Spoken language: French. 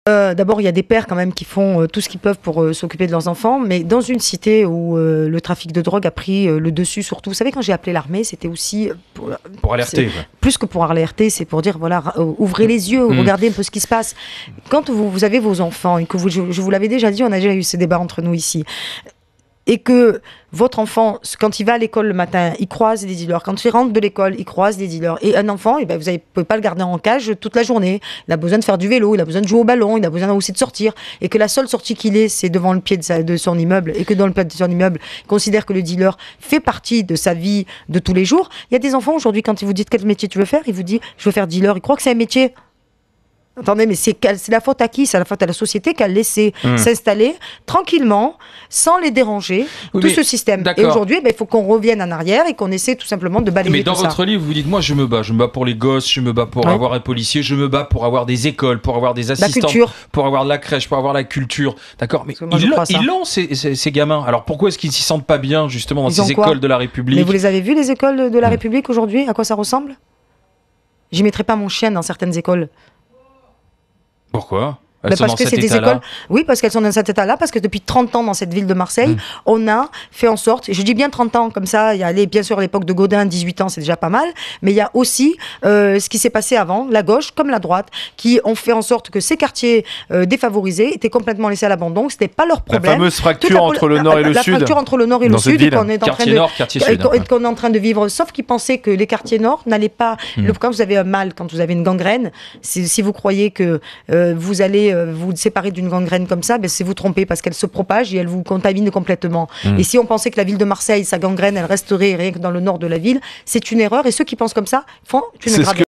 D'abord, il y a des pères quand même qui font tout ce qu'ils peuvent pour s'occuper de leurs enfants, mais dans une cité où le trafic de drogue a pris le dessus surtout. Vous savez, quand j'ai appelé l'armée, c'était aussi pour alerter. Plus que pour alerter, c'est pour dire voilà, ouvrez les yeux, regardez un peu ce qui se passe. Quand vous avez vos enfants et que je vous l'avais déjà dit, on a déjà eu ces débats entre nous ici. Et que votre enfant, quand il va à l'école le matin, il croise des dealers. Quand il rentre de l'école, il croise des dealers. Et un enfant, vous ne pouvez pas le garder en cage toute la journée. Il a besoin de faire du vélo, il a besoin de jouer au ballon, il a besoin aussi de sortir. Et que la seule sortie qu'il ait, c'est devant le pied de son immeuble. Et que dans le pied de son immeuble, il considère que le dealer fait partie de sa vie de tous les jours. Il y a des enfants aujourd'hui, quand ils vous dites quel métier tu veux faire, ils vous disent je veux faire dealer. Ils croient que c'est un métier. Attendez, mais c'est la faute à qui? C'est la faute à la société qui a laissé s'installer tranquillement, sans les déranger, tout ce système. Et aujourd'hui, il faut qu'on revienne en arrière et qu'on essaie tout simplement de balayer tout ça. Mais dans votre livre, vous dites, moi je me bats pour les gosses, je me bats pour avoir un policier, je me bats pour avoir des écoles, pour avoir des assistants, pour avoir de la crèche, pour avoir la culture. D'accord, mais ils l'ont ces gamins. Alors pourquoi est-ce qu'ils s'y sentent pas bien justement dans ces écoles de la République? Mais vous les avez vues, les écoles de la République aujourd'hui? À quoi ça ressemble? J'y mettrais pas mon chien dans certaines écoles. Pourquoi? Parce que c'est des écoles. Oui, parce qu'elles sont dans cet état-là, parce que depuis 30 ans dans cette ville de Marseille, on a fait en sorte, et je dis bien 30 ans comme ça, il y a bien sûr l'époque de Gaudin, 18 ans, c'est déjà pas mal, mais il y a aussi ce qui s'est passé avant, la gauche comme la droite, qui ont fait en sorte que ces quartiers défavorisés étaient complètement laissés à l'abandon, c'était pas leur problème. La fameuse fracture entre le nord et le sud. La fracture entre le nord et le sud, qu'on est en train de vivre, sauf qu'ils pensaient que les quartiers nord n'allaient pas. Quand vous avez un mal, quand vous avez une gangrène, si vous croyez que vous allez vous séparer d'une gangrène comme ça, c'est vous tromper parce qu'elle se propage et elle vous contamine complètement. Et si on pensait que la ville de Marseille, sa gangrène, elle resterait rien que dans le nord de la ville, c'est une erreur. Et ceux qui pensent comme ça font une erreur.